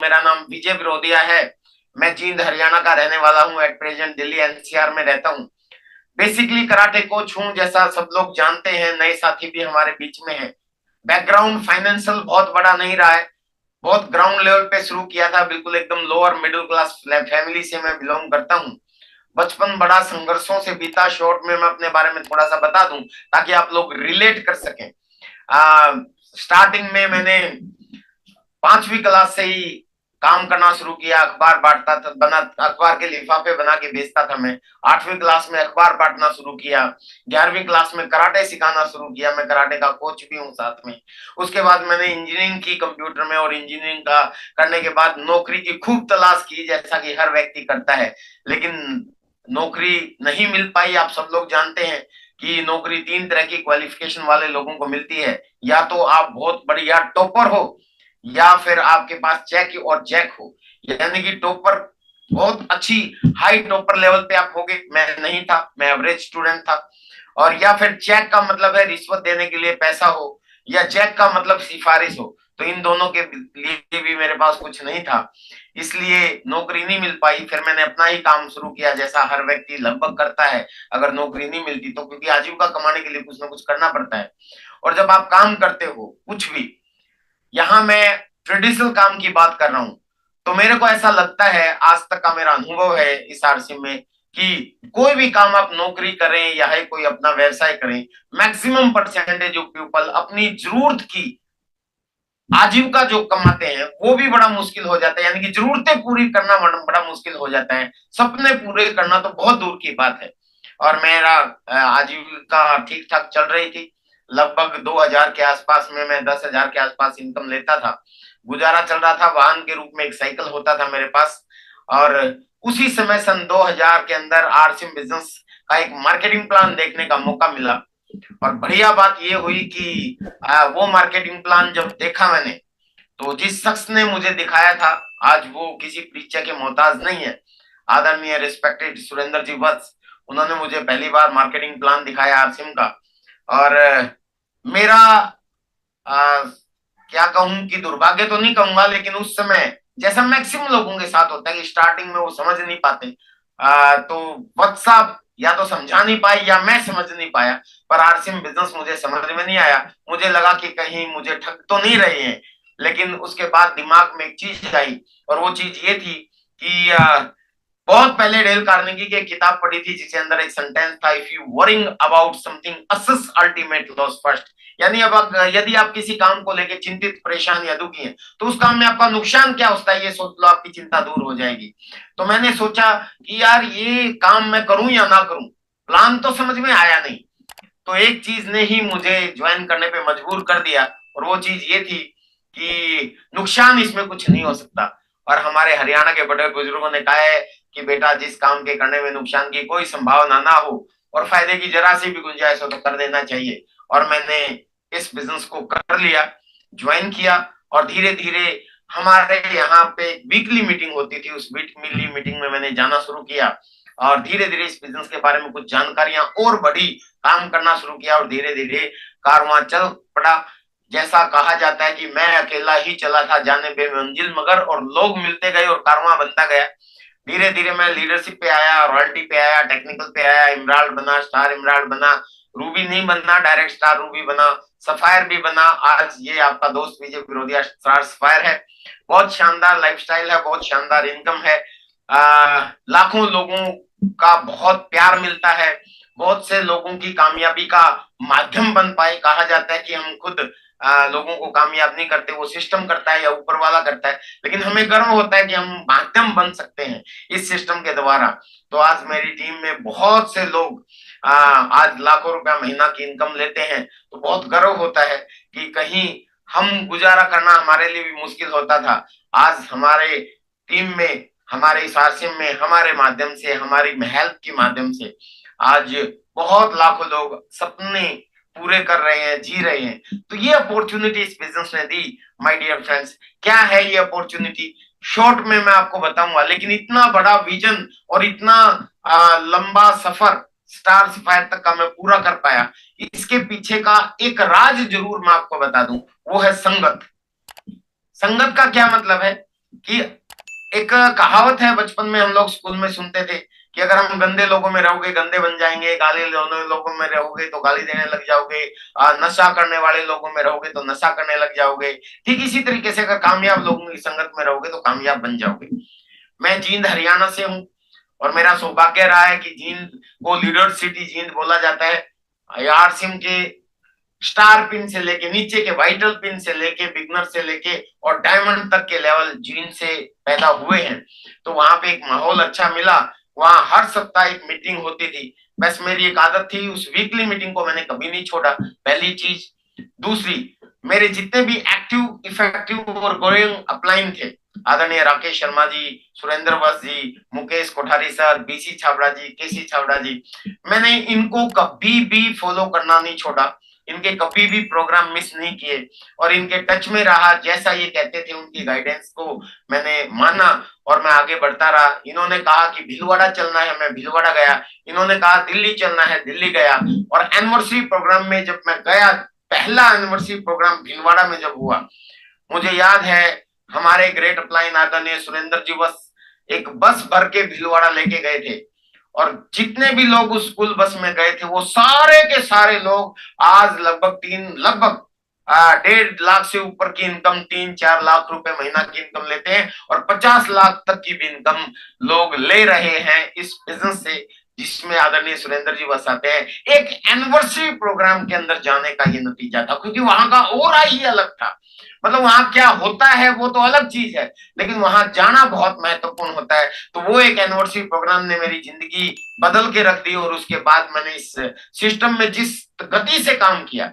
मेरा नाम विजय विरोधिया है। मैं जींद हरियाणा का रहने वाला हूँ। एट प्रेजेंट दिल्ली एनसीआर में रहता हूँ। बेसिकली कराटे कोच हूँ, जैसा सब लोग जानते हैं। नए साथी भी हमारे बीच में हैं। बैकग्राउंड फाइनेंशियल बहुत बड़ा नहीं रहा है। बहुत ग्राउंड लेवल पे शुरू किया था, बिल्कुल एकदम लोअर मिडिल क्लास फैमिली से मैं बिलोंग करता हूँ। बचपन बड़ा संघर्षों से बीता। शॉर्ट में मैं अपने बारे में थोड़ा सा बता दूं ताकि आप लोग रिलेट कर सकें। स्टार्टिंग में मैंने 5वीं क्लास से ही काम करना शुरू किया। अखबार बांटता था, बना अखबार के लिफाफे बना के बेचता था मैं। 8वीं क्लास में अखबार बांटना शुरू किया। 11वीं क्लास में कराटे सिखाना शुरू किया। मैं कराटे का कोच भी हूँ साथ में। उसके बाद मैंने इंजीनियरिंग की कंप्यूटर में, और इंजीनियरिंग का करने के बाद नौकरी की खूब तलाश की, जैसा कि हर व्यक्ति करता है। लेकिन नौकरी नहीं मिल पाई। आप सब लोग जानते हैं कि नौकरी 3 तरह की क्वालिफिकेशन वाले लोगों को मिलती है। या तो आप बहुत बढ़िया टॉपर हो, या फिर आपके पास चेक और जैक हो, यानी कि टॉपर बहुत अच्छी हाई टॉपर लेवल पे आप होगे। मैं नहीं था, मैं एवरेज स्टूडेंट था। और या फिर चेक का मतलब है रिश्वत देने के लिए पैसा हो, या जैक का मतलब सिफारिश हो। तो इन दोनों के लिए भी मेरे पास कुछ नहीं था, इसलिए नौकरी नहीं मिल पाई। फिर मैंने अपना ही काम शुरू किया, जैसा हर व्यक्ति लगभग करता है अगर नौकरी नहीं मिलती तो, क्योंकि आजीविका कमाने के लिए कुछ ना कुछ करना पड़ता है। और जब आप काम करते हो कुछ भी, यहाँ मैं ट्रेडिशनल काम की बात कर रहा हूं, तो मेरे को ऐसा लगता है, आज तक का मेरा अनुभव है इस आरसी में, कि कोई भी काम आप नौकरी करें या है कोई अपना व्यवसाय करें, मैक्सिमम परसेंटेज ऑफ पीपल अपनी जरूरत की आजीविका जो कमाते हैं वो भी बड़ा मुश्किल हो जाता है। यानी कि जरूरतें पूरी करना बड़ा मुश्किल हो जाता है, सपने पूरे करना तो बहुत दूर की बात है। और मेरा आजीविका ठीक ठाक चल रही थी। लगभग 2000 के आसपास में मैं 10,000 के आसपास इनकम लेता था। गुजारा चल रहा था। वाहन के रूप में एक साइकिल होता था मेरे पास। और उसी समय सन 2000 के अंदर आरसिम बिजनेस का एक मार्केटिंग प्लान देखने का मौका मिला। और बढ़िया बात ये हुई कि वो मार्केटिंग प्लान जब देखा मैंने, तो जिस शख्स ने मुझे दिखाया था, आज वो किसी परिचय के मोहताज नहीं है। आदरणीय रिस्पेक्टेड सुरेंद्र जी वत्स, उन्होंने मुझे पहली बार मार्केटिंग प्लान दिखाया आरसिम का। और मेरा आ, क्या कहूं कि दुर्भाग्य तो नहीं कहूंगा, लेकिन उस समय जैसा मैक्सिमम लोगों के साथ होता है कि स्टार्टिंग में वो समझ नहीं पाते। तो वत्स साहब या तो समझा नहीं पाए या मैं समझ नहीं पाया, पर आरसीएम बिजनेस मुझे समझ में नहीं आया। मुझे लगा कि कहीं मुझे ठग तो नहीं रहे हैं। लेकिन उसके बाद दिमाग में एक चीज आई, और वो चीज ये थी कि बहुत पहले डेल कार्नेगी की एक किताब पढ़ी थी, जिसके अंदर एक सेंटेंस था, if you worrying about something assess ultimate loss first. यानी अब यदि आप किसी काम को लेकर चिंतित, परेशान या दुखी हैं, तो उस काम में आपका नुकसान क्या होता है ये सोच लो, आपकी चिंता दूर हो जाएगी। तो मैंने सोचा कि यार ये काम मैं करूं या ना करूं, प्लान तो समझ में आया नहीं। तो एक चीज ने ही मुझे ज्वाइन करने पे मजबूर कर दिया, और वो चीज ये थी कि नुकसान इसमें कुछ नहीं हो सकता। और हमारे हरियाणा के बड़े बुजुर्गों ने कहा है कि बेटा, जिस काम के करने में नुकसान की कोई संभावना ना हो और फायदे की जरा सी भी गुंजाइश हो तो कर देना चाहिए। और मैंने इस बिजनेस को कर लिया, ज्वाइन किया। और धीरे धीरे हमारे यहाँ पे वीकली मीटिंग होती थी, उस वीकली मीटिंग में मैंने जाना शुरू किया। और धीरे धीरे इस बिजनेस के बारे में कुछ जानकारियां और बढ़ी, काम करना शुरू किया, और धीरे धीरे कारवां चल पड़ा। जैसा कहा जाता है कि मैं अकेला ही चला था जाने बेमंजिल मगर, और लोग मिलते गए और कारवां बनता गया। धीरे धीरे मैं लीडरशिप पे आया, रॉयल्टी पे आया, टेक्निकल पे आया, इमराल्ड बना, स्टार इमराल्ड बना, रूबी नहीं बनना, डायरेक्ट स्टार रूबी बना, सफायर भी बना। आज ये आपका दोस्त विजय विरोधिया स्टार सफायर है। बहुत शानदार लाइफस्टाइल है, बहुत शानदार इनकम है। लाखों लोगों का बहुत प्यार मिलता है। बहुत से लोगों की कामयाबी का माध्यम बन पाए। कहा जाता है कि हम खुद लोगों को कामयाब नहीं करते, वो सिस्टम करता है या ऊपर वाला करता है, लेकिन हमें गर्व होता है कि हम माध्यम बन सकते हैं इस सिस्टम के द्वारा। तो आज मेरी टीम में बहुत से लोग आज लाखों रुपया महीना की इनकम लेते हैं। तो बहुत गर्व होता है कि कहीं हम गुजारा करना हमारे लिए भी मुश्किल होता था, आज हमारे टीम में, हमारे इस आसिम में, हमारे माध्यम से, हमारी हेल्प के माध्यम से आज बहुत लाखों लोग सपने पूरे कर रहे हैं, जी रहे हैं। तो ये अपॉर्चुनिटी इस बिजनेस ने दी। माय डियर फ्रेंड्स, क्या है ये अपॉर्चुनिटी, शॉर्ट में मैं आपको बताऊंगा। लेकिन इतना बड़ा विजन और इतना लंबा सफर स्टार सफायर तक का मैं पूरा कर पाया, इसके पीछे का एक राज जरूर मैं आपको बता दूं, वो है संगत। संगत का क्या मतलब है? कि एक कहावत है, बचपन में हम लोग स्कूल में सुनते थे कि अगर हम गंदे लोगों में रहोगे गंदे बन जाएंगे, गाली देने लोगों में रहोगे तो गाली देने लग जाओगे, नशा करने वाले लोगों में रहोगे तो नशा करने लग जाओगे। ठीक इसी तरीके से अगर कामयाब लोगों की संगत में रहोगे तो कामयाब बन जाओगे। मैं जींद हरियाणा से हूँ और मेरा सौभाग्य रहा है कि जींद को लीडर सिटी जींद बोला जाता है। आरसीएम के स्टार पिन से लेके नीचे के वाइटल पिन से लेके बिगनर से लेके और डायमंड तक के लेवल जीन से पैदा हुए हैं। तो वहां पे एक माहौल अच्छा मिला। वहां हर सप्ताह एक मीटिंग होती थी। बस मेरी एक आदत थी, उस वीकली मीटिंग को मैंने कभी नहीं छोड़ा, पहली चीज। दूसरी, मेरे जितने भी एक्टिव इफेक्टिव और ग्रोइंग अपलाइन थे, आदरणीय राकेश शर्मा जी, सुरेंद्र वस जी, मुकेश कोठारी सर, बीसी छाबड़ा जी, केसी छाबड़ा जी, मैंने इनको कभी भी फॉलो करना नहीं छोड़ा, इनके कभी भी प्रोग्राम मिस नहीं किए और इनके टच में रहा। जैसा ये कहते थे उनकी गाइडेंस को मैंने माना और मैं आगे बढ़ता रहा। इन्होंने कहा कि भीलवाड़ा चलना है, मैं भीलवाड़ा गया। इन्होंने कहा दिल्ली चलना है, दिल्ली गया। और एनिवर्सरी प्रोग्राम में जब मैं गया, पहला एनिवर्सरी प्रोग्राम भीलवाड़ा में जब हुआ, मुझे याद है हमारे ग्रेट अपलाइन आदरणीय सुरेंद्र जी बस एक बस भर के भीलवाड़ा लेके गए थे और जितने भी लोग उस स्कूल बस में गए थे वो सारे के सारे लोग आज लगभग 1.5 लाख से ऊपर की इनकम, 3-4 लाख रुपए महीना की इनकम लेते हैं और 50 लाख तक की भी इनकम लोग ले रहे हैं इस बिजनेस से, जिसमें आदरणीय सुरेंद्र जी बस आते हैं। एक एनिवर्सरी प्रोग्राम के अंदर जाने का ये नतीजा था, क्योंकि वहां का ओरा ही अलग था। मतलब वहां क्या होता है वो तो अलग चीज है, लेकिन वहां जाना बहुत महत्वपूर्ण होता है। तो वो एक एनिवर्सरी प्रोग्राम ने मेरी जिंदगी बदल के रख दी और उसके बाद मैंने इस सिस्टम में जिस गति से काम किया,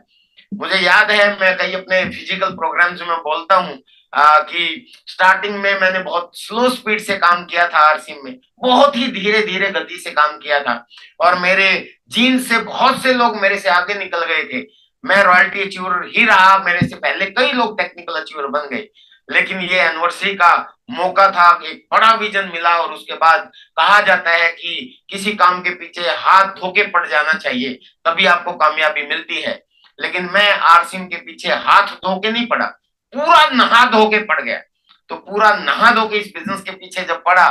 मुझे याद है मैं कई अपने फिजिकल प्रोग्राम्स में बोलता हूँ कि स्टार्टिंग में मैंने बहुत स्लो स्पीड से काम किया था, आरसीएम में बहुत ही धीरे धीरे गति से काम किया था और मेरे जीन से बहुत से लोग मेरे से आगे निकल गए थे। मैं रॉयल्टी अचीवर ही रहा, मेरे से पहले कई लोग टेक्निकल अचीवर बन गए, लेकिन ये एनिवर्सरी का मौका था, एक बड़ा विजन मिला और उसके बाद कहा जाता है कि किसी काम के पीछे हाथ धो के पड़ जाना चाहिए, तभी आपको कामयाबी मिलती है। लेकिन मैं आरसीएम के पीछे हाथ धो के नहीं पड़ा, पूरा नहा धो के पड़ गया। तो पूरा नहा धो के इस बिजनेस के पीछे जब पड़ा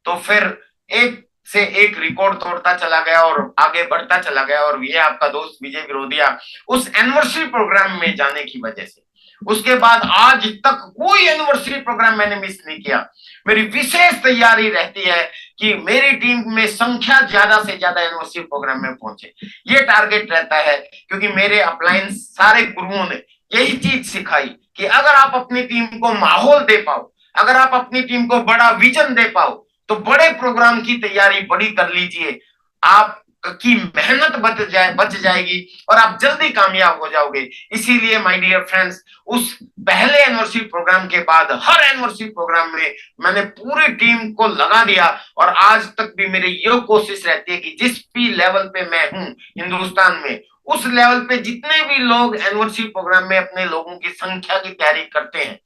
तो फिर एक से एक रिकॉर्ड तोड़ता चला गया और आगे बढ़ता चला गया। और ये आपका दोस्त विजय विरोधिया उस एनिवर्सरी प्रोग्राम में जाने की वजह से, उसके बाद आज तक कोई एनिवर्सरी प्रोग्राम मैंने मिस नहीं किया। मेरी विशेष तैयारी रहती है कि मेरी टीम में संख्या ज्यादा से ज्यादा एनिवर्सरी प्रोग्राम में पहुंचे, ये टारगेट रहता है। क्योंकि मेरे अपलाइन सारे गुरुओं ने यही चीज सिखाई कि अगर आप अपनी टीम को माहौल दे पाओ, अगर आप अपनी टीम को बड़ा विजन दे पाओ, तो बड़े प्रोग्राम की तैयारी बड़ी कर लीजिए, आप की मेहनत बच जाएगी और आप जल्दी कामयाब हो जाओगे। इसीलिए माय डियर फ्रेंड्स, उस पहले एनिवर्सरी प्रोग्राम के बाद हर एनिवर्सरी प्रोग्राम में मैंने पूरी टीम को लगा दिया और आज तक भी मेरी ये कोशिश रहती है कि जिस भी लेवल पे मैं हूं हिंदुस्तान में, उस लेवल पे जितने भी लोग एनिवर्सरी प्रोग्राम में अपने लोगों की संख्या की तैयारी करते हैं,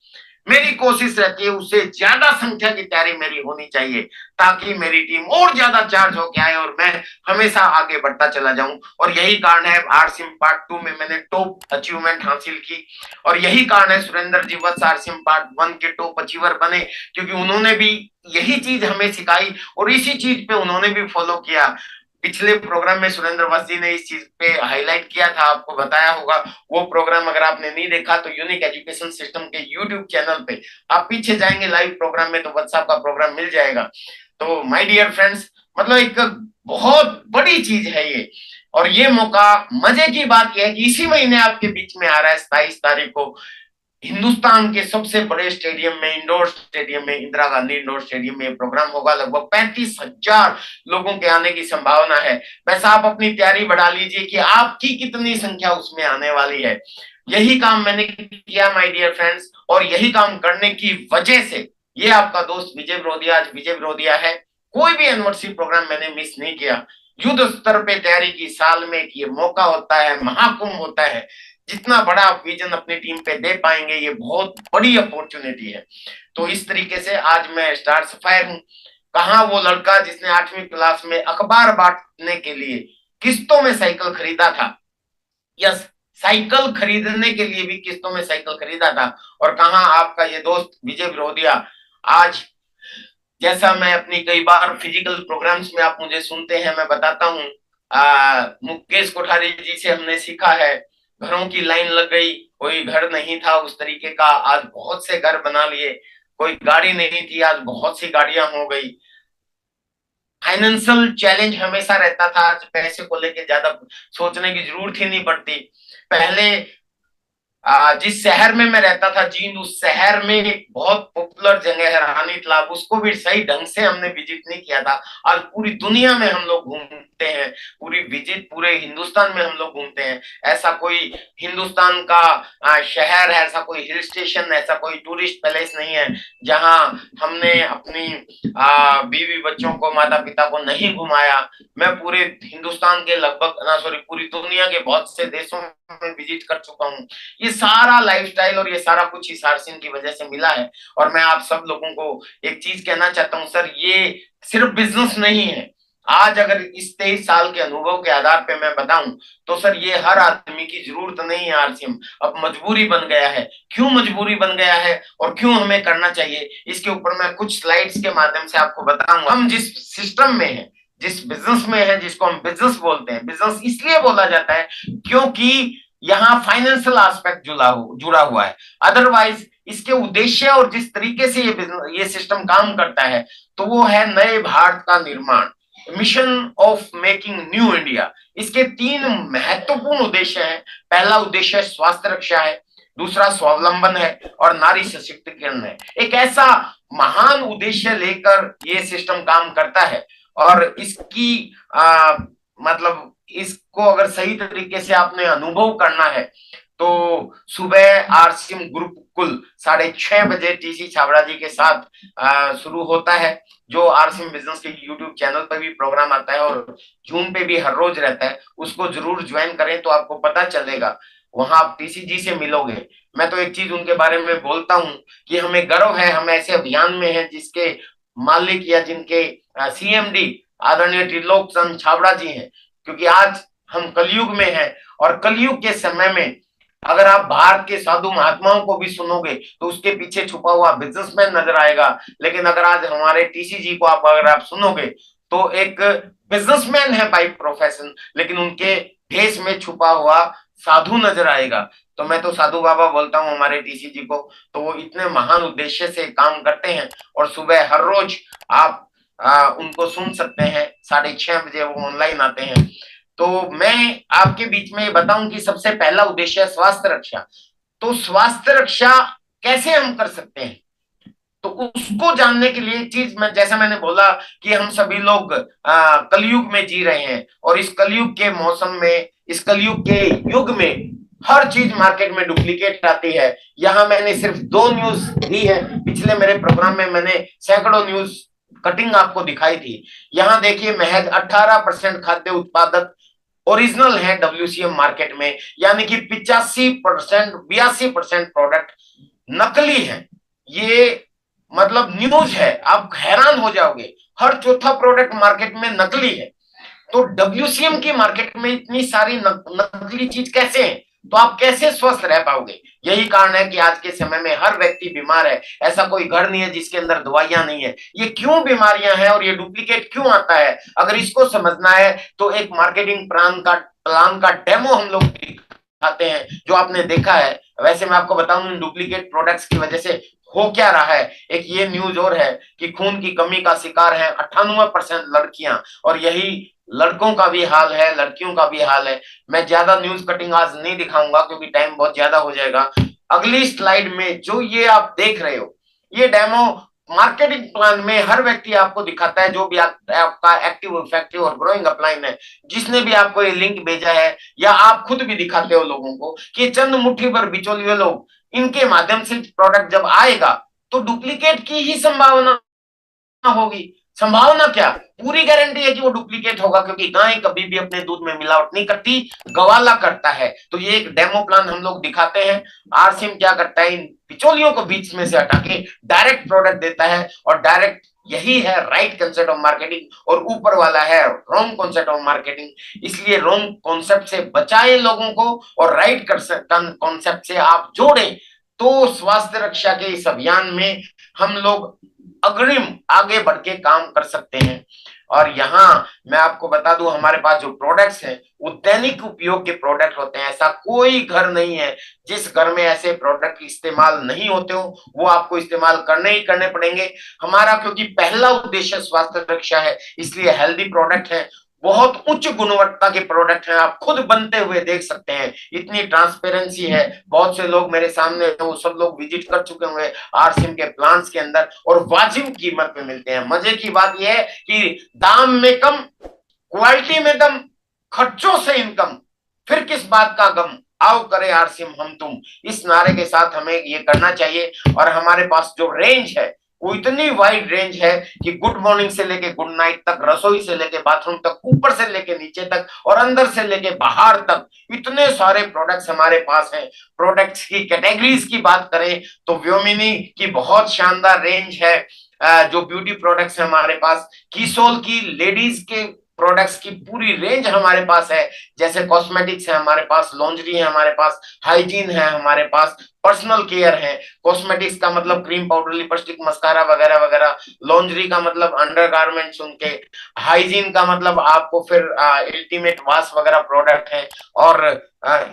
मेरी कोशिश रहती है उससे ज्यादा संख्या की तैयारी मेरी होनी चाहिए, ताकि मेरी टीम और ज्यादा चार्ज होके आए और मैं हमेशा आगे बढ़ता चला जाऊं। और यही कारण है आरसीएम पार्ट 2 में मैंने टॉप अचीवमेंट हासिल की और यही कारण है सुरेंद्र जी वत्स आरसीएम पार्ट 1 के टॉप अचीवर बने, क्योंकि उन्होंने भी यही चीज हमें सिखाई और इसी चीज पे उन्होंने भी फॉलो किया। पिछले प्रोग्राम में सुरेंद्र वत्स जी ने इस चीज पे हाईलाइट किया था, आपको बताया होगा। वो प्रोग्राम अगर आपने नहीं देखा तो यूनिक एजुकेशन सिस्टम के यूट्यूब चैनल पे आप पीछे जाएंगे लाइव प्रोग्राम में तो वत्स साहब का प्रोग्राम मिल जाएगा। तो माय डियर फ्रेंड्स, मतलब एक बहुत बड़ी चीज है ये। और ये मौका, मजे की बात यह है कि इसी महीने आपके बीच में आ रहा है 27 तारीख को हिंदुस्तान के सबसे बड़े स्टेडियम में, इंडोर स्टेडियम में, इंदिरा गांधी इंडोर स्टेडियम में प्रोग्राम होगा। लगभग 35,000 लोगों के आने की संभावना है। वैसे आप अपनी तैयारी बढ़ा लीजिए कि आपकी कितनी संख्या उसमें आने वाली है। यही काम मैंने किया माय डियर फ्रेंड्स, और यही काम करने की वजह से ये आपका दोस्त विजय विरोधिया आज विजय विरोधिया है। कोई भी एनिवर्सरी प्रोग्राम मैंने मिस नहीं किया। युद्ध स्तर पे तैयारी की साल में ये मौका होता है, महाकुंभ होता है। जितना बड़ा आप विजन अपनी टीम पे दे पाएंगे ये बहुत बड़ी अपॉर्चुनिटी है। तो इस तरीके से आज मैं स्टार सफायर हूँ। कहा वो लड़का जिसने 8वीं क्लास में अखबार बांटने के लिए किस्तों में साइकिल खरीदा था, यस, साइकिल खरीदने के लिए भी किस्तों में साइकिल खरीदा था। और कहा आपका ये दोस्त विजय विरोधिया आज जैसा मैं अपनी कई बार फिजिकल प्रोग्राम्स में आप मुझे सुनते हैं, मैं बताता हूँ, मुकेश कोठारी जी से हमने सीखा है। घरों की लाइन लग गई, कोई घर नहीं था उस तरीके का, आज बहुत से घर बना लिए। कोई गाड़ी नहीं थी, आज बहुत सी गाड़ियां हो गई। फाइनेंशियल चैलेंज हमेशा रहता था, आज पैसे को लेके ज्यादा सोचने की जरूरत ही नहीं पड़ती। पहले जिस शहर में मैं रहता था, जींद, उस शहर में एक बहुत पॉपुलर जगह है रानी तालाब, उसको भी सही ढंग से हमने विजिट नहीं किया था। आज पूरी दुनिया में हम लोग घूमते हैं, पूरी विजिट पूरे हिंदुस्तान में हम लोग घूमते हैं। ऐसा कोई हिंदुस्तान का शहर है, ऐसा कोई हिल स्टेशन, ऐसा कोई टूरिस्ट पैलेस नहीं है जहां हमने अपनी बीवी बच्चों को, माता पिता को नहीं घुमाया। मैं पूरे हिंदुस्तान के लगभग, ना सॉरी, पूरी दुनिया के बहुत से देशों में विजिट कर चुका हूँ। ये सारा लाइफस्टाइल और ये सारा कुछ इस आरसीएम की वजह से मिला है। और मैं आप सब लोगों को एक चीज कहना चाहता हूँ सर, ये सिर्फ बिजनेस नहीं है। आज अगर इस 23 साल के अनुभव के आधार पे मैं बताऊं तो सर, ये हर आदमी की जरूरत नहीं है आरसीएम, अब मजबूरी बन गया है। क्यों मजबूरी बन गया है और क्यों हमें करना चाहिए, इसके ऊपर मैं कुछ स्लाइड्स के माध्यम से आपको बताऊंगा। हम जिस सिस्टम में है, जिस बिजनेस में है, जिसको हम बिजनेस बोलते हैं, बिजनेस इसलिए बोला जाता है क्योंकि यहाँ फाइनेंशियल एस्पेक्ट जुड़ा हुआ है। अदरवाइज इसके उद्देश्य और जिस तरीके से ये सिस्टम काम करता है, तो वो है नए भारत का निर्माण, mission of making new India. इसके 3 महत्वपूर्ण उद्देश्य हैं। पहला उद्देश्य स्वास्थ्य रक्षा है, दूसरा स्वावलंबन है और नारी सशक्तिकरण है। एक ऐसा महान उद्देश्य लेकर ये सिस्टम काम करता है। और इसकी मतलब इसको अगर सही तरीके से आपने अनुभव करना है तो सुबह आरसीएम गुरुकुल 6:30 बजे टीसी छाबड़ा जी के साथ शुरू होता है, जो आरसीएम बिजनेस के यूट्यूब चैनल पर भी प्रोग्राम आता है और जूम पे भी हर रोज रहता है। उसको जरूर ज्वाइन करें तो आपको पता चलेगा, वहां आप टीसी जी से मिलोगे। मैं तो एक चीज उनके बारे में बोलता हूं कि हमें गर्व है, हम ऐसे अभियान में हैं जिसके मालिक या जिनके सीएमडी आदरणीय त्रिलोक चंद छाबड़ा जी हैं। क्योंकि आज हम कलयुग में हैं और कलयुग के समय में अगर आप भारत के साधु महात्माओं को भी सुनोगे तो उसके पीछे छुपा हुआ बिजनेसमैन नजर आएगा। लेकिन अगर आज हमारे टीसी जी को अगर आप सुनोगे तो एक बिजनेसमैन है बाय प्रोफेशन, लेकिन उनके भेष में छुपा हुआ साधु नजर आएगा। तो मैं तो साधु बाबा बोलता हूँ हमारे टीसी जी को। तो वो इतने महान उद्देश्य से काम करते हैं और सुबह हर रोज आप उनको सुन सकते हैं। 6:30 बजे वो ऑनलाइन आते हैं। तो मैं आपके बीच में बताऊं कि सबसे पहला उद्देश्य है स्वास्थ्य रक्षा। तो स्वास्थ्य रक्षा कैसे हम कर सकते हैं, तो उसको जानने के लिए एक चीज, मैं जैसा मैंने बोला कि हम सभी लोग कलयुग में जी रहे हैं और इस कलयुग के मौसम में, इस कलयुग के युग में हर चीज मार्केट में डुप्लीकेट आती है। यहाँ मैंने सिर्फ 2 न्यूज दी है, पिछले मेरे प्रोग्राम में मैंने सैकड़ों न्यूज कटिंग आपको दिखाई थी। यहाँ देखिए, महज 18% खाद्य उत्पादक ओरिजिनल है डब्ल्यूसीएम मार्केट में, यानी कि 82% प्रोडक्ट नकली है। ये मतलब न्यूज है, आप हैरान हो जाओगे, हर चौथा प्रोडक्ट मार्केट में नकली है। तो डब्ल्यूसीएम की मार्केट में इतनी सारी नकली चीज कैसे है, तो आप कैसे स्वस्थ रह पाओगे। यही कारण है कि आज के समय में हर व्यक्ति बीमार है। ऐसा कोई घर नहीं है जिसके अंदर दवाइयां नहीं है। ये क्यों बीमारियां हैं और ये डुप्लीकेट क्यों आता है, अगर इसको समझना है तो एक मार्केटिंग प्लान का डेमो हम लोग दिखाते हैं, जो आपने देखा है। वैसे मैं आपको बताऊं, इन डुप्लीकेट प्रोडक्ट्स की वजह से हो क्या रहा है। एक ये न्यूज और है कि खून की कमी का शिकार है 98% लड़कियां, और यही लड़कों का भी हाल है, लड़कियों का भी हाल है। मैं ज्यादा न्यूज कटिंग आज नहीं दिखाऊंगा क्योंकि टाइम बहुत ज्यादा हो जाएगा। अगली स्लाइड में जो ये आप देख रहे हो, ये डेमो मार्केटिंग प्लान में हर व्यक्ति आपको दिखाता है, जो भी आपका एक्टिव, इफेक्टिव और ग्रोइंग अपलाइन है, जिसने भी आपको ये लिंक भेजा है, या आप खुद भी दिखाते हो लोगों को कि चंद मुट्ठी भर बिचौलिए लोग, इनके माध्यम से प्रोडक्ट जब आएगा तो डुप्लीकेट की ही संभावना होगी। संभावना क्या, पूरी गारंटी है कि वो डुप्लीकेट होगा, क्योंकि गाय कभी भी अपने दूध में मिलावट नहीं करती, गवाला करता है। तो ये एक डेमो प्लान हम लोग दिखाते हैं। आरसीएम क्या करता है, इन बिचौलियों को बीच में से हटा के डायरेक्ट प्रोडक्ट देता है, और डायरेक्ट यही है राइट कंसेप्ट ऑफ मार्केटिंग, और ऊपर वाला है रॉन्ग कॉन्सेप्ट ऑफ मार्केटिंग। इसलिए रॉन्ग कॉन्सेप्ट से बचाएं लोगों को और राइट कॉन्सेप्ट से आप जोड़ें। तो स्वास्थ्य रक्षा के इस अभियान में हम लोग अग्रिम आगे बढ़ के काम कर सकते हैं। और यहाँ मैं आपको बता दूं, हमारे पास जो प्रोडक्ट्स हैं वो दैनिक उपयोग के प्रोडक्ट होते हैं। ऐसा कोई घर नहीं है जिस घर में ऐसे प्रोडक्ट इस्तेमाल नहीं होते हो, वो आपको इस्तेमाल करने ही करने पड़ेंगे। हमारा क्योंकि पहला उद्देश्य स्वास्थ्य रक्षा है, इसलिए हेल्दी प्रोडक्ट है, बहुत उच्च गुणवत्ता के प्रोडक्ट हैं, आप खुद बनते हुए देख सकते हैं। इतनी ट्रांसपेरेंसी है, बहुत से लोग मेरे सामने, वो सब लोग विजिट कर चुके हुए आरसीएम के प्लांट्स के अंदर, और वाजिब कीमत पे मिलते हैं। मजे की बात यह है कि दाम में कम, क्वालिटी में दम, खर्चों से इनकम, फिर किस बात का गम, आओ करे आरसीएम हम तुम। इस नारे के साथ हमें ये करना चाहिए। और हमारे पास जो रेंज है वो इतनी वाइड रेंज है कि गुड मॉर्निंग से लेके गुड नाइट तक, रसोई से लेके बाथरूम तक, ऊपर से लेके नीचे तक, और अंदर से लेके बाहर तक, इतने सारे प्रोडक्ट्स हमारे पास हैं। प्रोडक्ट्स की कैटेगरीज की बात करें तो व्योमिनी की बहुत शानदार रेंज है। जो ब्यूटी प्रोडक्ट्स है हमारे पास, कीसोल की लेडीज के प्रोडक्ट्स की पूरी रेंज हमारे पास है। जैसे कॉस्मेटिक्स है हमारे पास, लॉन्ड्री है हमारे पास, हाइजीन है हमारे पास, पर्सनल केयर है। कॉस्मेटिक्स का मतलब क्रीम, पाउडर, लिपस्टिक, मस्कारा वगैरह वगैरह। लॉन्ड्री का मतलब अंडरगारमेंट्स उनके। हाइजीन का मतलब आपको फिर अल्टीमेट वॉश वगैरह प्रोडक्ट है। और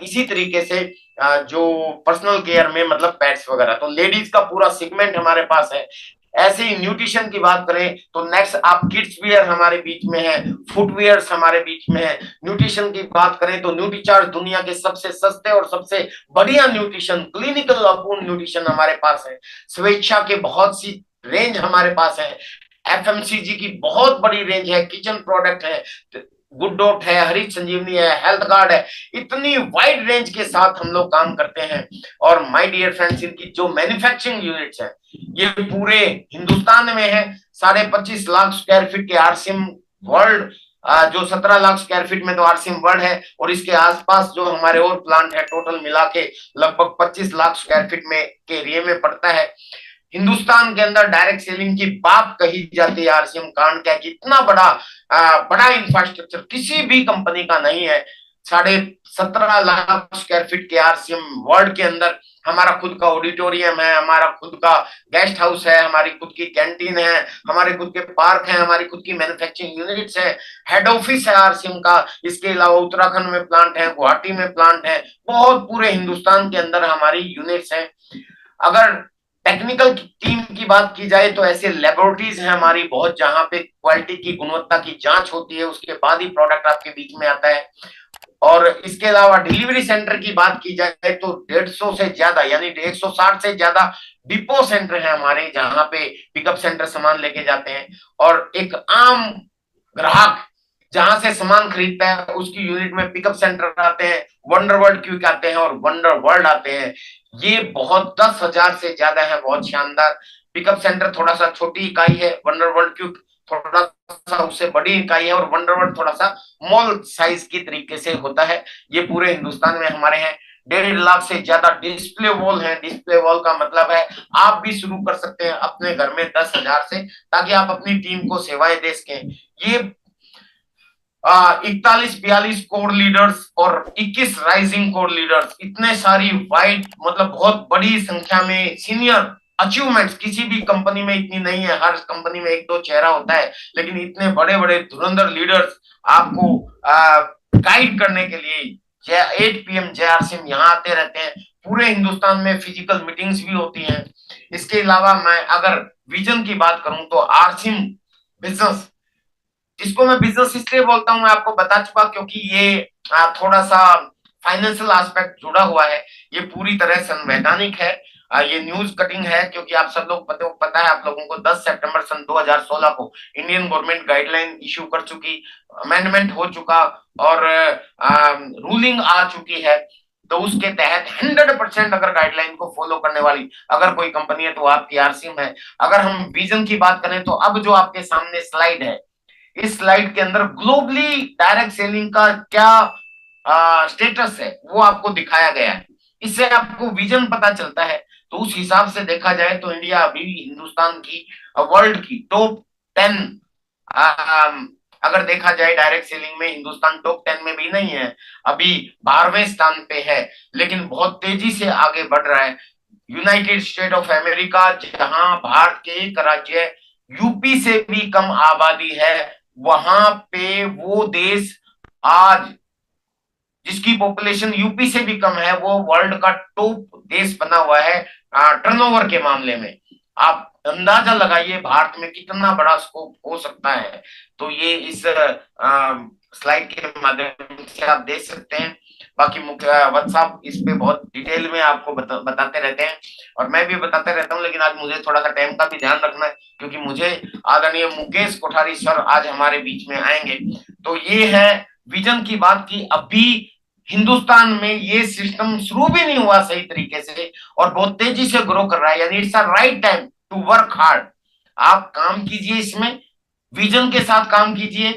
इसी तरीके से जो पर्सनल केयर में मतलब पैड्स वगैरह, तो लेडीज का पूरा सेगमेंट हमारे पास है। ऐसे ही न्यूट्रिशन की बात करें तो नेक्स्ट आप किड्स वियर हमारे बीच में है, फुटवियर हमारे बीच में है। न्यूट्रिशन की बात करें तो न्यूट्रीचार्ज दुनिया के सबसे सस्ते और सबसे बढ़िया न्यूट्रिशन, क्लिनिकल अप्रूव्ड न्यूट्रिशन हमारे पास है। स्वेच्छा के बहुत सी रेंज हमारे पास है। एफएमसीजी की बहुत बड़ी रेंज है, किचन प्रोडक्ट है, गुड डॉट है, हरित संजीवनी है, हेल्थ गार्ड है। इतनी वाइड रेंज के साथ हम लोग काम करते हैं। और माय डियर फ्रेंड्स, इनकी जो मैन्युफैक्चरिंग यूनिट्स है ये पूरे हिंदुस्तान में है। 25.5 लाख स्क्वायर फीट के आरसीएम वर्ल्ड, जो 17 लाख स्क्वायर फीट में तो आरसीएम वर्ल्ड है, और इसके आसपास जो हमारे और प्लांट है टोटल मिला के लगभग 25 लाख स्क्वायर फीट में के एरिया में पड़ता है। हिंदुस्तान के अंदर डायरेक्ट सेलिंग की बात कही जाती है आरसीएम कांड का, कि इतना बड़ा इंफ्रास्ट्रक्चर किसी भी कंपनी का नहीं है। 17.5 लाख स्क्वायर फीट के आरसीएम वर्ल्ड के अंदर हमारा खुद का ऑडिटोरियम है, हमारा खुद का गेस्ट हाउस है, हमारी खुद की कैंटीन है, हमारे खुद के पार्क है, हमारी खुद की मैन्युफैक्चरिंग यूनिट्स है, हेड ऑफिस है आरसीएम का। इसके अलावा उत्तराखंड में प्लांट है, गुवाहाटी में प्लांट है, बहुत पूरे हिंदुस्तान के अंदर हमारी यूनिट्स है। अगर टेक्निकल टीम की बात की जाए तो ऐसे लेबोरेटरीज हैं हमारी बहुत, जहां पे क्वालिटी की, गुणवत्ता की जांच होती है, उसके बाद ही प्रोडक्ट आपके बीच में आता है। और इसके अलावा डिलीवरी सेंटर की बात की जाए तो 150 से ज्यादा, यानी 160 से ज्यादा डिपो सेंटर है हमारे, जहां पे पिकअप सेंटर सामान लेके जाते हैं। और एक आम ग्राहक जहां से सामान खरीदता है उसकी यूनिट में पिकअप सेंटर आते हैं, वंडर वर्ल्ड क्विक आते हैं और वंडर वर्ल्ड आते हैं। ये बहुत 10,000 से ज्यादा है, बहुत शानदार। पिकअप सेंटर थोड़ा सा छोटी इकाई है, वंडर वर्ल्ड क्विक थोड़ा सा उससे बड़ी इकाई है, और वंडर वर्ल्ड थोड़ा सा मॉल साइज की तरीके से होता है। ये पूरे हिंदुस्तान में हमारे हैं। 1.5 लाख से ज्यादा डिस्प्ले वॉल है। डिस्प्ले वॉल का मतलब है आप भी शुरू कर सकते हैं अपने घर में 10,000 से, ताकि आप अपनी टीम को सेवाएं दे सकें। ये 41-42 कोर लीडर्स और 21 राइजिंग कोर लीडर्स, इतने सारी वाइड, मतलब बहुत बड़ी संख्या में सीनियर अचीवमेंट्स किसी भी कंपनी में इतनी नहीं है। हर कंपनी में एक दो चेहरा होता है, लेकिन इतने बड़े बड़े धुरंधर लीडर्स आपको गाइड करने के लिए 8 PM जय आरसीएम यहाँ आते रहते हैं। पूरे हिंदुस्तान में फिजिकल मीटिंग्स भी होती हैं। इसके अलावा मैं अगर विजन की बात करूं तो आरसीएम बिजनेस, जिसको मैं बिजनेस इसलिए बोलता हूं, मैं आपको बता चुका, क्योंकि ये थोड़ा सा फाइनेंशियल एस्पेक्ट जुड़ा हुआ है। ये पूरी तरह संवैधानिक है। ये न्यूज कटिंग है, क्योंकि आप सब लोग पता है आप लोगों को 10 सितंबर सन 2016 को इंडियन गवर्नमेंट गाइडलाइन इशू कर चुकी, अमेंडमेंट हो चुका और रूलिंग आ चुकी है। तो उसके तहत 100% अगर गाइडलाइन को फॉलो करने वाली अगर कोई कंपनी है तो आपकी आरसीएम है। अगर हम विजन की बात करें तो अब जो आपके सामने स्लाइड है, इस स्लाइड के अंदर ग्लोबली डायरेक्ट सेलिंग का क्या स्टेटस है वो आपको दिखाया गया है। इससे आपको विजन पता चलता है। तो उस हिसाब से देखा जाए तो इंडिया अभी हिंदुस्तान की, वर्ल्ड की टॉप 10, अगर देखा जाए डायरेक्ट सेलिंग में हिंदुस्तान टॉप 10 में भी नहीं है, अभी 12वें स्थान पे है, लेकिन बहुत तेजी से आगे बढ़ रहा है। यूनाइटेड स्टेट ऑफ अमेरिका, जहां भारत के एक राज्य यूपी से भी कम आबादी है, वहां पे वो देश आज जिसकी पॉपुलेशन यूपी से भी कम है, वो वर्ल्ड का टॉप देश बना हुआ है टर्नओवर के मामले में। आप अंदाजा लगाइए भारत में कितना बड़ा स्कोप हो सकता है। तो ये इस स्लाइड के माध्यम से आप देख सकते हैं। बाकी मुख्य वत्स साहब इस पे बहुत डिटेल में आपको बताते रहते हैं और मैं भी बताते रहता हूँ, लेकिन आज मुझे थोड़ा सा टाइम का भी ध्यान रखना है क्योंकि मुझे आदरणीय मुकेश कोठारी सर आज हमारे बीच में आएंगे। तो ये है विजन की बात की अभी हिंदुस्तान में ये सिस्टम शुरू भी नहीं हुआ सही तरीके से और बहुत तेजी से ग्रो कर रहा है, यानी it's a right time to work hard. आप काम कीजिए, इसमें विजन के साथ काम कीजिए,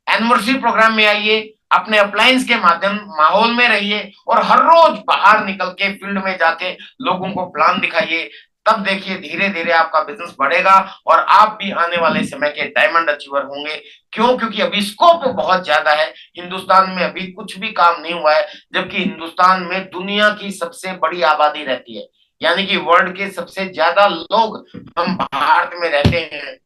एनिवर्सरी प्रोग्राम में आइए, अपने अप्लायंस के माध्यम माहौल में रहिए और हर रोज बाहर निकल के फील्ड में जाके लोगों को प्लान दिखाइए। तब देखिए धीरे धीरे आपका बिजनेस बढ़ेगा और आप भी आने वाले समय के डायमंड अचीवर होंगे। क्यों? क्योंकि अभी स्कोप बहुत ज्यादा है। हिंदुस्तान में अभी कुछ भी काम नहीं हुआ है, जबकि हिंदुस्तान में दुनिया की सबसे बड़ी आबादी रहती है, यानी कि वर्ल्ड के सबसे ज्यादा लोग हम भारत में रहते हैं।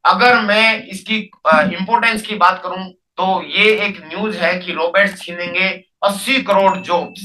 अगर मैं इसकी इंपोर्टेंस की बात करूं तो ये एक न्यूज है कि रोबोट्स छीनेंगे 80 करोड़ जॉब्स।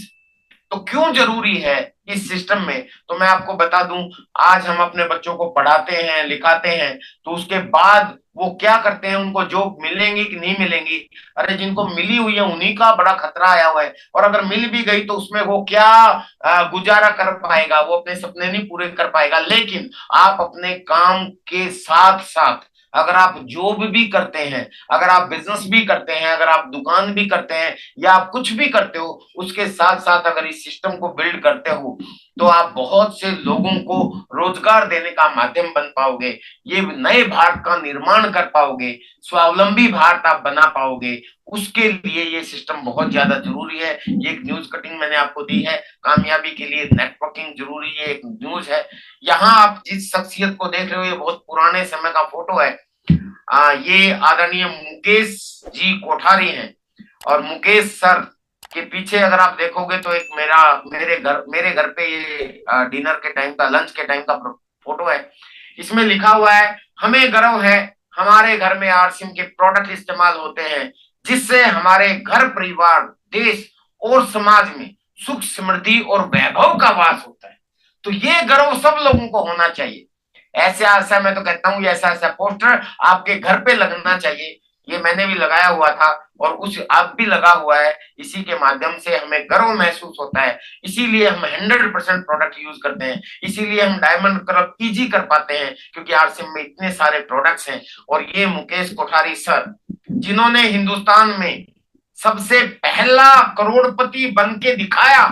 तो क्यों जरूरी है इस सिस्टम में? तो मैं आपको बता दूं, आज हम अपने बच्चों को पढ़ाते हैं लिखाते हैं, तो उसके बाद वो क्या करते हैं, उनको जॉब मिलेंगी कि नहीं मिलेंगी? अरे जिनको मिली हुई है उन्हीं का बड़ा खतरा आया हुआ है, और अगर मिल भी गई तो उसमें वो क्या गुजारा कर पाएगा? वो अपने सपने नहीं पूरे कर पाएगा। लेकिन आप अपने काम के साथ साथ अगर आप जॉब भी करते हैं, अगर आप बिजनेस भी करते हैं, अगर आप दुकान भी करते हैं या आप कुछ भी करते हो, उसके साथ साथ अगर इस सिस्टम को बिल्ड करते हो तो आप बहुत से लोगों को रोजगार देने का माध्यम बन पाओगे। ये नए भारत का निर्माण कर पाओगे, स्वावलंबी भारत आप बना पाओगे। उसके लिए ये सिस्टम बहुत ज्यादा जरूरी है। ये एक न्यूज कटिंग मैंने आपको दी है। कामयाबी के लिए नेटवर्किंग जरूरी है, एक न्यूज है। यहाँ आप जिस शख्सियत को देख रहे हो ये बहुत पुराने समय का फोटो है। ये आदरणीय मुकेश जी कोठारी हैं और मुकेश सर के पीछे अगर आप देखोगे तो एक मेरे घर पे ये डिनर के टाइम का, लंच के टाइम का फोटो है। इसमें लिखा हुआ है, हमें गर्व है हमारे घर में आरसीएम के प्रोडक्ट इस्तेमाल होते हैं जिससे हमारे घर परिवार देश और समाज में सुख समृद्धि और वैभव का वास होता है। तो ये गर्व सब लोगों को होना चाहिए। ऐसे ऐसा मैं तो कहता हूँ ऐसा ऐसा पोस्टर आपके घर पे लगना चाहिए। ये मैंने भी लगाया हुआ था और उस आप भी लगा हुआ है। इसी के माध्यम से हमें गर्व महसूस होता है, इसीलिए हम 100% प्रोडक्ट यूज करते हैं, इसीलिए हम डायमंड क्लब पीजी कर पाते हैं क्योंकि आरसीएम में इतने सारे प्रोडक्ट्स हैं। और ये मुकेश कोठारी सर जिन्होंने हिंदुस्तान में सबसे पहला करोड़पति बन के दिखाया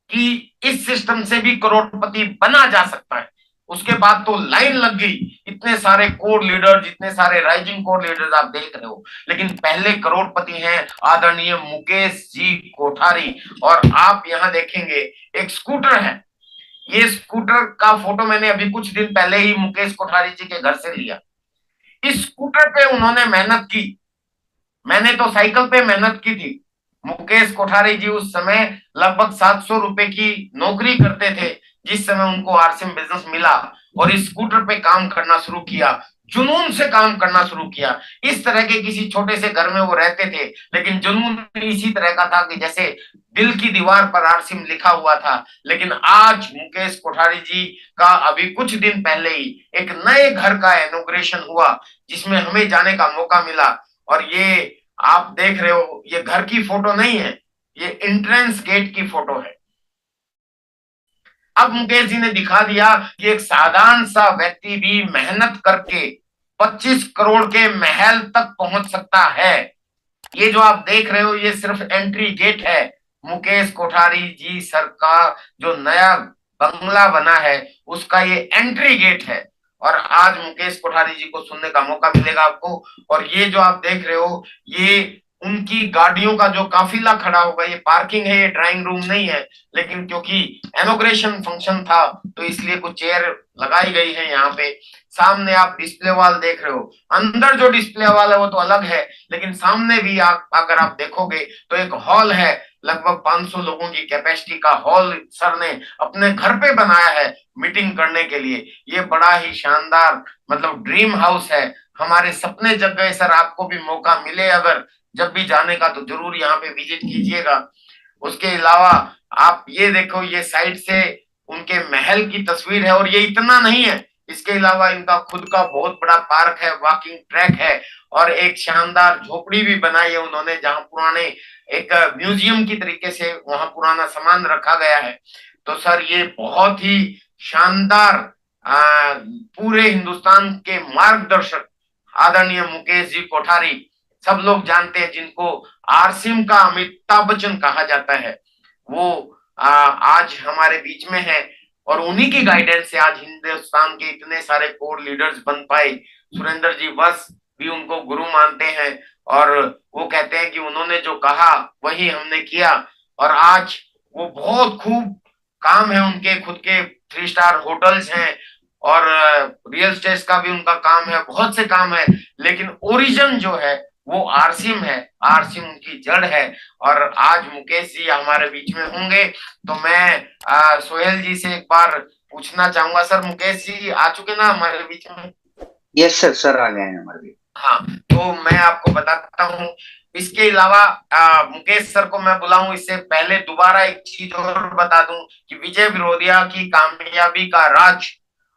कि इस सिस्टम से भी करोड़पति बना जा सकता है, उसके बाद तो लाइन लग गई। इतने सारे कोर लीडर, जितने सारे राइजिंग कोर लीडर्स आप देख रहे हो, लेकिन पहले करोड़पति हैं आदरणीय मुकेश जी कोठारी। और आप यहाँ देखेंगे एक स्कूटर है। ये स्कूटर का फोटो मैंने अभी कुछ दिन पहले ही मुकेश कोठारी जी के घर से लिया। इस स्कूटर पे उन्होंने मेहनत की, मैंने तो साइकिल पे मेहनत की थी। मुकेश कोठारी जी उस समय लगभग 700 रुपए की नौकरी करते थे जिस समय उनको आरसीएम बिजनेस मिला, और इस स्कूटर पे काम करना शुरू किया, जुनून से काम करना शुरू किया। इस तरह के किसी छोटे से घर में वो रहते थे, लेकिन जुनून इसी तरह का था कि जैसे दिल की दीवार पर आरसीएम लिखा हुआ था। लेकिन आज मुकेश कोठारी जी का अभी कुछ दिन पहले ही एक नए घर का इनॉग्रेशन हुआ जिसमें हमें जाने का मौका मिला। और ये आप देख रहे हो, ये घर की फोटो नहीं है, ये एंट्रेंस गेट की फोटो है। अब मुकेश जी ने दिखा दिया कि एक साधारण सा व्यक्ति भी मेहनत करके 25 करोड़ के महल तक पहुंच सकता है। ये जो आप देख रहे हो ये सिर्फ एंट्री गेट है। मुकेश कोठारी जी सर का जो नया बंगला बना है उसका ये एंट्री गेट है। और आज मुकेश कोठारी जी को सुनने का मौका मिलेगा आपको। और ये जो आप देख रहे हो ये उनकी गाड़ियों का जो काफिला खड़ा होगा, ये पार्किंग है, ये ड्राइंग रूम नहीं है। लेकिन क्योंकि इनॉग्रेशन फंक्शन था तो इसलिए कुछ चेयर लगाई गई है यहाँ पे। सामने आप डिस्प्ले वॉल देख रहे हो, अंदर जो डिस्प्ले वॉल है वो तो अलग है, लेकिन सामने भी आप अगर आप देखोगे तो एक हॉल है। लगभग 500 लोगों की कैपेसिटी का हॉल सर ने अपने घर पे बनाया है मीटिंग करने के लिए। ये बड़ा ही शानदार मतलब ड्रीम हाउस है। हमारे सपने जग गए सर। आपको भी मौका मिले अगर जब भी जाने का तो जरूर यहाँ पे विजिट कीजिएगा। उसके अलावा आप ये देखो, ये साइड से उनके महल की तस्वीर है। और ये इतना नहीं है, इसके अलावा इनका खुद का बहुत बड़ा पार्क है, वॉकिंग ट्रैक है, और एक शानदार झोपड़ी भी बनाई है उन्होंने, जहां पुराने एक म्यूजियम की तरीके से वहां पुराना सामान रखा गया है। तो सर ये बहुत ही शानदार पूरे हिंदुस्तान के मार्गदर्शक आदरणीय मुकेश जी कोठारी, सब लोग जानते हैं जिनको आरसीएम का अमिताभ बच्चन कहा जाता है, वो आज हमारे बीच में है। और उन्हीं की गाइडेंस से आज हिंदुस्तान के इतने सारे कोर लीडर्स बन पाए। सुरेंद्र जी बस भी उनको गुरु मानते हैं, और वो कहते हैं कि उन्होंने जो कहा वही हमने किया। और आज वो बहुत खूब काम है उनके, खुद के 3 स्टार होटल्स हैं, और रियल एस्टेट का भी उनका काम है, बहुत से काम है। लेकिन ओरिजिन जो है वो आरसीएम है, आरसीएम उनकी जड़ है। और आज मुकेश जी हमारे बीच में होंगे, तो मैं सोहेल जी से एक बार पूछना चाहूंगा। सर मुकेश जी आ चुके ना हमारे बीच में? यस सर, सर आ गए हैं हमारे बीच। हाँ, तो मैं आपको बताता हूँ। इसके अलावा मुकेश सर को मैं बुलाऊं इससे पहले दोबारा एक चीज और बता दूं कि विजय विरोधिया की कामयाबी का राज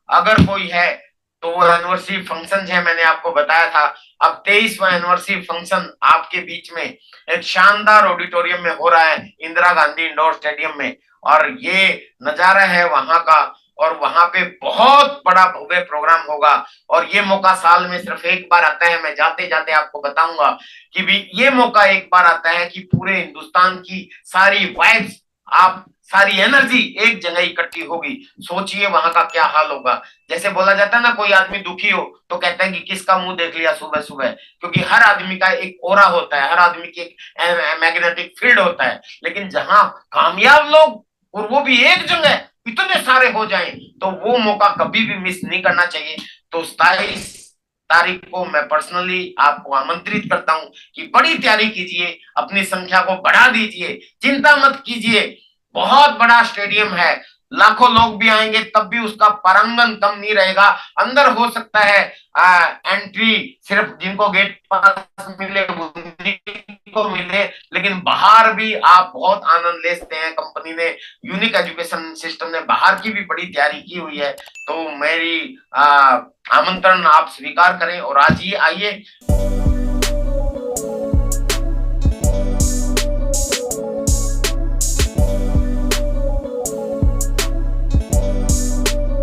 अगर कोई है तो वो एनिवर्सरी फंक्शन है। मैंने आपको बताया था, अब 23वां एनिवर्सरी फंक्शन आपके बीच में एक शानदार ऑडिटोरियम में हो रहा है, इंदिरा गांधी इंडोर स्टेडियम में। और ये नजारा है वहां का, और वहां पे बहुत बड़ा भव्य प्रोग्राम होगा। और ये मौका साल में सिर्फ एक बार आता है। मैं जाते जाते आपको बताऊंगा कि भी ये मौका एक बार आता है कि पूरे हिंदुस्तान की सारी वाइब्स, आप सारी एनर्जी एक जगह इकट्ठी होगी। सोचिए वहां का क्या हाल होगा। जैसे बोला जाता है ना, कोई आदमी दुखी हो तो कहते हैं कि किसका मुंह देख लिया सुबह सुबह, क्योंकि हर आदमी का एक ओरा होता है, हर आदमी की एक मैग्नेटिक फील्ड होता है। लेकिन जहां कामयाब लोग, और वो भी एक जगह इतने सारे हो जाएं, तो वो मौका कभी भी मिस नहीं करना चाहिए। तो 27 तारीख को मैं पर्सनली आपको आमंत्रित करता हूं कि बड़ी तैयारी कीजिए, अपनी संख्या को बढ़ा दीजिए, चिंता मत कीजिए। बहुत बड़ा स्टेडियम है, लाखों लोग भी आएंगे तब भी उसका प्रांगण कम नहीं रहेगा। अंदर हो सकता है एंट्री सिर्फ जिनको गेट पास मिले उन्हीं को मिले, लेकिन बाहर भी आप बहुत आनंद ले सकते हैं। कंपनी ने, यूनिक एजुकेशन सिस्टम ने बाहर की भी बड़ी तैयारी की हुई है। तो मेरी आमंत्रण आप स्वीकार करें और आज ही आइए।